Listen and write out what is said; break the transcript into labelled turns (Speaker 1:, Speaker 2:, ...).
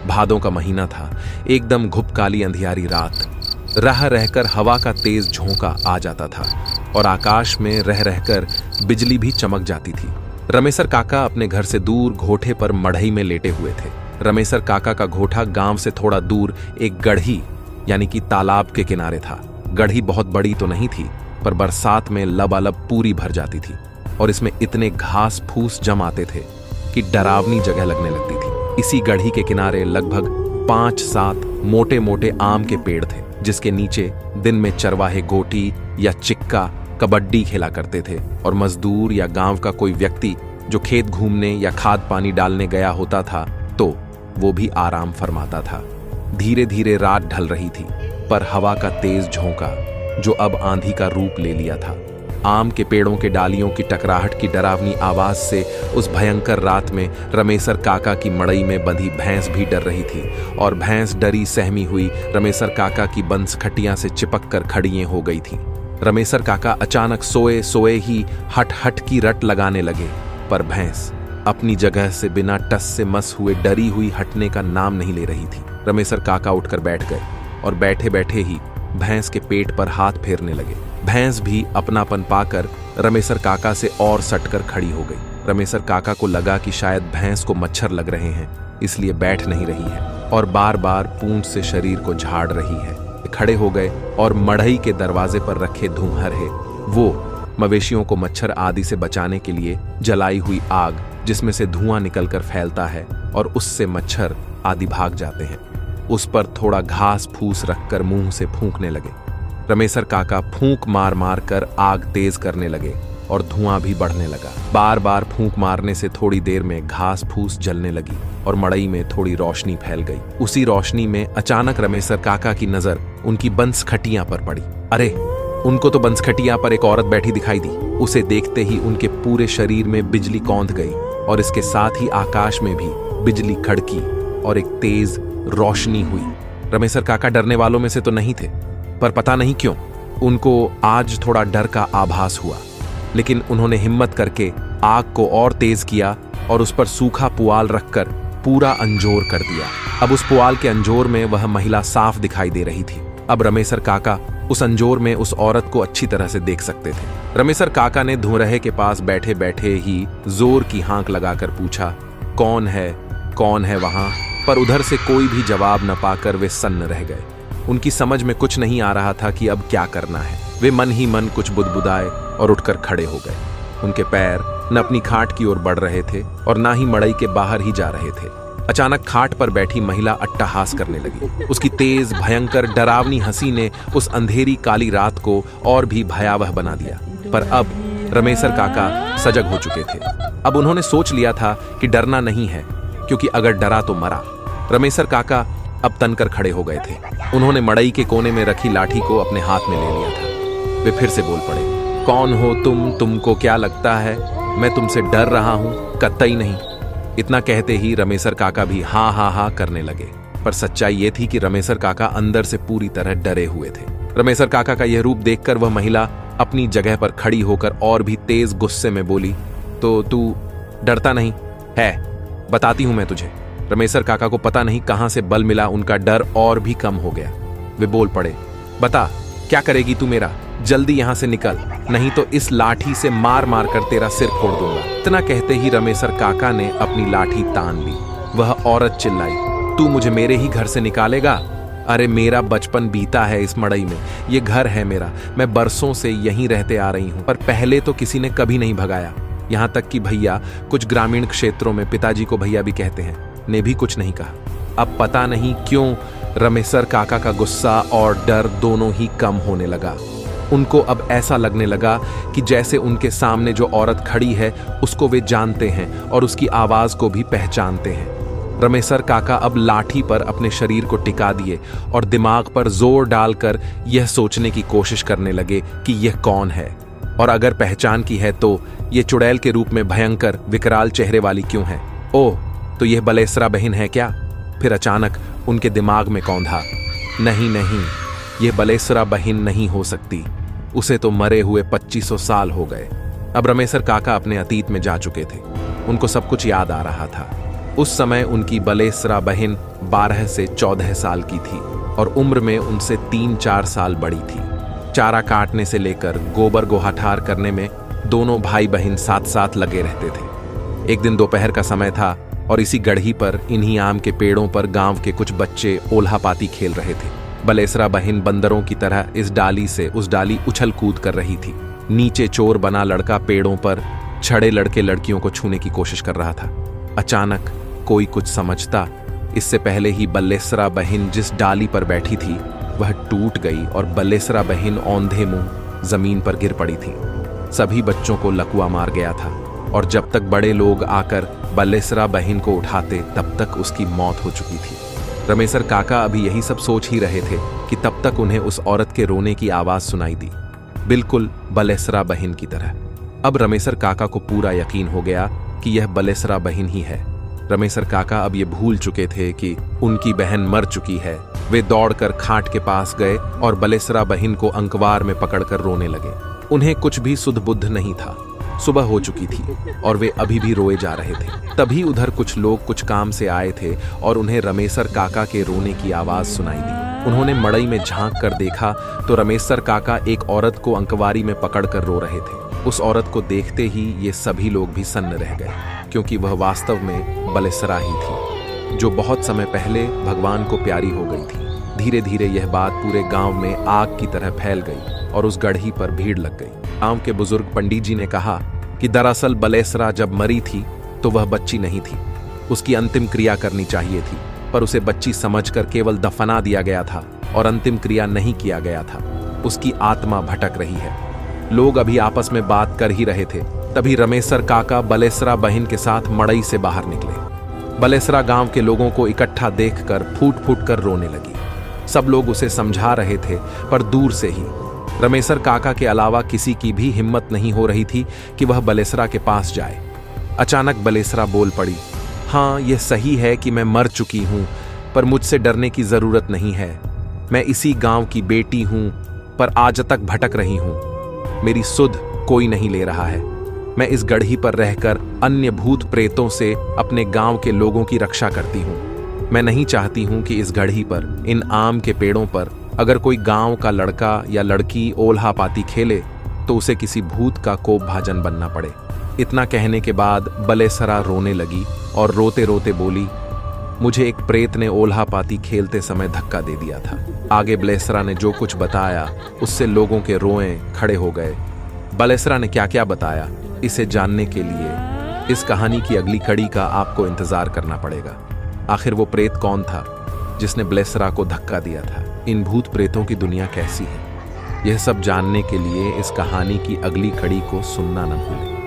Speaker 1: भादों का महीना था, एकदम घुपकाली अंधियारी रात। रह रहकर हवा का तेज झोंका आ जाता था और आकाश में रह रहकर बिजली भी चमक जाती थी। रमेसर काका अपने घर से दूर घोठे पर मढ़ई में लेटे हुए थे। रमेसर काका का घोठा गांव से थोड़ा दूर एक गढ़ी यानी कि तालाब के किनारे था। गढ़ी बहुत बड़ी तो नहीं थी, पर बरसात में लबालब पूरी भर जाती थी और इसमें इतने घास फूस जम आते थे कि डरावनी जगह लगने लगती थी। इसी गढ़ी के किनारे लगभग 5-7 मोटे मोटे आम के पेड़ थे, जिसके नीचे दिन में चरवाहे गोटी या चिक्का कबड्डी खेला करते थे और मजदूर या गांव का कोई व्यक्ति जो खेत घूमने या खाद पानी डालने गया होता था तो वो भी आराम फरमाता था। धीरे धीरे रात ढल रही थी, पर हवा का तेज झोंका जो अब आंधी का रूप ले लिया था, आम के पेड़ों के डालियों की टकराहट की डरावनी आवाज से उस भयंकर रात में रमेसर काका की मड़ई में बंधी भैंस भी डर रही थी और भैंस डरी सहमी हुई रमेसर काका की बंस खटिया से चिपक कर खड़िए हो गई थी। रमेसर काका अचानक सोए सोए ही हट हट की रट लगाने लगे, पर भैंस अपनी जगह से बिना टस से मस हुए डरी हुई हटने का नाम नहीं ले रही थी। रमेसर काका उठकर बैठ गए और बैठे बैठे ही भैंस के पेट पर हाथ फेरने लगे। भैंस भी अपनापन पाकर रमेसर काका से और सटकर खड़ी हो गई। रमेसर काका को लगा कि शायद भैंस को मच्छर लग रहे हैं, इसलिए बैठ नहीं रही है और बार बार पूंछ से शरीर को झाड़ रही है। खड़े हो गए और मढ़ई के दरवाजे पर रखे धुंहर है वो मवेशियों को मच्छर आदि से बचाने के लिए जलाई हुई आग, जिसमें से धुआं निकलकर फैलता है और उससे मच्छर आदि भाग जाते हैं, उस पर थोड़ा घास फूस रखकर मुंह से फूंकने लगे। रमेसर काका फूंक मार मार कर आग तेज करने लगे और धुआं भी बढ़ने लगा। बार बार फूंक मारने से थोड़ी देर में घास फूस जलने लगी और मड़ई में थोड़ी रोशनी फैल गई। उसी रोशनी में अचानक रमेसर काका की नजर उनकी बंस खटिया पर पड़ी। अरे, उनको तो बंस खटिया पर एक औरत बैठी दिखाई दी। उसे देखते ही उनके पूरे शरीर में बिजली कौंध गई और इसके साथ ही आकाश में भी बिजली खड़की और एक तेज रोशनी हुई। रमेसर काका डरने वालों में से तो नहीं थे, पर पता नहीं क्यों उनको आज थोड़ा डर का आभास हुआ। लेकिन उन्होंने हिम्मत करके आग को और तेज किया और उस पर सूखा पुआल रखकर पूरा अंजोर कर दिया। अब उस पुआल के अंजोर में वह महिला साफ दिखाई दे रही थी। अब रमेसर काका उस अंजोर में उस औरत को अच्छी तरह से देख सकते थे। रमेसर काका ने धुरहे के पास बैठे बैठे ही जोर की हाँक लगाकर पूछा, कौन है वहां? पर उधर से कोई भी जवाब न पाकर वे सन्न रह गए। उनकी समझ में कुछ नहीं आ रहा था कि अब क्या करना है। वे मन ही मन कुछ बुदबुदाए और उठकर खड़े हो गए। उनके पैर न अपनी खाट की ओर बढ़ रहे थे और ना ही मड़ई के बाहर ही जा रहे थे। अचानक खाट पर बैठी महिला अट्टहास करने लगी। उसकी तेज भयंकर डरावनी हंसी ने उस अंधेरी काली रात को और भी भयावह बना दिया। पर अब रमेसर काका सजग हो चुके थे। अब उन्होंने सोच लिया था कि डरना नहीं है, क्योंकि अगर डरा तो मरा। रमेसर काका अब तनकर खड़े हो गए थे। उन्होंने मड़ई के कोने में रखी लाठी को अपने हाथ में ले लिया था। वे फिर से बोल पड़े, कौन हो तुम? तुमको क्या लगता है मैं तुमसे डर रहा हूं? कतई नहीं। इतना कहते ही रमेसर काका भी हाँ हाँ हाँ करने लगे। पर सच्चाई ये थी कि रमेसर काका अंदर से पूरी तरह डरे हुए थे। रमेसर काका का यह रूप देखकर वह महिला अपनी जगह पर खड़ी होकर और भी तेज गुस्से में बोली, तो तू डरता नहीं है? बताती हूं मैं तुझे। रमेसर काका को पता नहीं कहां से बल मिला, उनका डर और भी कम हो गया। वे बोल पड़े, बता क्या करेगी तू मेरा? जल्दी यहां से निकल, नहीं तो इस लाठी से मार मार कर तेरा सिर फोड़ दूंगा। इतना कहते ही रमेसर काका ने अपनी लाठी तान ली। वह औरत चिल्लाई, तू मुझे मेरे ही घर से निकालेगा? अरे मेरा बचपन बीता है इस मड़ई में, ये घर है मेरा, मैं बरसों से यहीं रहते आ रही हूं। पर पहले तो किसी ने कभी नहीं भगाया, यहां तक कि भैया, कुछ ग्रामीण क्षेत्रों में पिताजी को भैया भी कहते हैं, ने भी कुछ नहीं कहा। अब पता नहीं क्यों रमेसर काका का गुस्सा और डर दोनों ही कम होने लगा। उनको अब ऐसा लगने लगा कि जैसे उनके सामने जो औरत खड़ी है उसको वे जानते हैं और उसकी आवाज को भी पहचानते हैं। रमेसर काका अब लाठी पर अपने शरीर को टिका दिए और दिमाग पर जोर डालकर यह सोचने की कोशिश करने लगे कि यह कौन है, और अगर पहचान की है तो ये चुड़ैल के रूप में भयंकर विकराल चेहरे वाली क्यों है? ओह, तो यह बलेसरा बहन है क्या? फिर अचानक उनके दिमाग में कौंधा, नहीं नहीं, यह बलेसरा बहन नहीं हो सकती, उसे तो मरे हुए 2500 साल हो गए। अब रमेसर काका अपने अतीत में जा चुके थे। उनको सब कुछ याद आ रहा था। उस समय उनकी बलेसरा बहन 12 से 14 साल की थी और उम्र में उनसे 3-4 साल बड़ी थी। चारा काटने से लेकर गोबर गोहाठार करने में दोनों भाई बहन साथ साथ लगे रहते थे। एक दिन दोपहर का समय था और इसी गढ़ी पर इन्हीं आम के पेड़ों पर गांव के कुछ बच्चे ओल्हा-पाती खेल रहे थे। बलेसरा बहन बंदरों की तरह इस डाली से उस डाली उछल कूद कर रही थी। नीचे चोर बना लड़का पेड़ों पर छड़े लड़के लड़कियों को छूने की कोशिश कर रहा था। अचानक कोई कुछ समझता, इससे पहले ही बलेसरा बहन जिस डाली पर बैठी थी वह टूट गई और बलेसरा बहन औंधे मुंह जमीन पर गिर पड़ी थी। सभी बच्चों को लकवा मार गया था और जब तक बड़े लोग आकर बलेसरा बहन को उठाते तब तक उसकी मौत हो चुकी थी। रमेसर काका अभी यही सब सोच ही रहे थे कि तब तक उन्हें उस औरत के रोने की आवाज सुनाई दी, बिल्कुल बलेसरा बहन की तरह। अब रमेसर काका को पूरा यकीन हो गया कि यह बलेसरा बहन ही है। रमेसर काका अब ये भूल चुके थे कि उनकी बहन मर चुकी है। वे दौड़कर खाट के पास गए और बलेसरा बहन को अंकवार में पकड़कर रोने लगे। उन्हें कुछ भी सुध बुद्ध नहीं था। सुबह हो चुकी थी और वे अभी भी रोए जा रहे थे। तभी उधर कुछ लोग कुछ काम से आए थे और उन्हें रमेसर काका के रोने की आवाज सुनाई दी। उन्होंने मड़ई में झांक कर देखा तो रमेसर काका एक औरत को अंकवारी में पकड़कर रो रहे थे। उस औरत को देखते ही ये सभी लोग भी सन्न रह गए, क्योंकि वह वास्तव में बलेसरा ही थी, जो बहुत समय पहले भगवान को प्यारी हो गई थी। धीरे धीरे यह बात पूरे गांव में आग की तरह फैल गई और उस गढ़ी पर भीड़ लग गई। गांव के बुजुर्ग पंडित जी ने कहा कि दरअसल बलेसरा जब मरी थी तो वह बच्ची नहीं थी। उसकी अंतिम क्रिया करनी चाहिए थी, पर उसे बच्ची समझकर केवल दफना दिया गया था और अंतिम क्रिया नहीं किया गया था। उसकी आत्मा भटक रही है। लोग अभी आपस में बात कर ही रहे थे, तभी रमेसर काका बलेसरा बहन के साथ मड़ई से बाहर निकले। बलेसरा गांव के लोगों को इकट्ठा देखकर फूट फूट कर रोने लगी। सब लोग उसे समझा रहे थे, पर दूर से ही। रमेसर काका के अलावा किसी की भी हिम्मत नहीं हो रही थी कि वह बलेसरा के पास जाए। अचानक बलेसरा बोल पड़ी, हाँ, यह सही है कि मैं मर चुकी हूं, पर मुझसे डरने की जरूरत नहीं है। मैं इसी गांव की बेटी हूं, पर आज तक भटक रही हूं। मेरी सुध कोई नहीं ले रहा है। मैं इस गढ़ी पर रहकर अन्य भूत प्रेतों से अपने गांव के लोगों की रक्षा करती हूं। मैं नहीं चाहती हूं कि इस गढ़ी पर, इन आम के पेड़ों पर अगर कोई गांव का लड़का या लड़की ओल्हा पाती खेले तो उसे किसी भूत का कोप भाजन बनना पड़े। इतना कहने के बाद बलेसरा रोने लगी और रोते रोते बोली, मुझे एक प्रेत ने ओल्हा पाती खेलते समय धक्का दे दिया था। आगे बलेसरा ने जो कुछ बताया उससे लोगों के रोए खड़े हो गए। बलेसरा ने क्या क्या बताया, इसे जानने के लिए इस कहानी की अगली कड़ी का आपको इंतजार करना पड़ेगा। आखिर वो प्रेत कौन था जिसने बलेसरा को धक्का दिया था? इन भूत प्रेतों की दुनिया कैसी है? यह सब जानने के लिए इस कहानी की अगली कड़ी को सुनना न भूलें।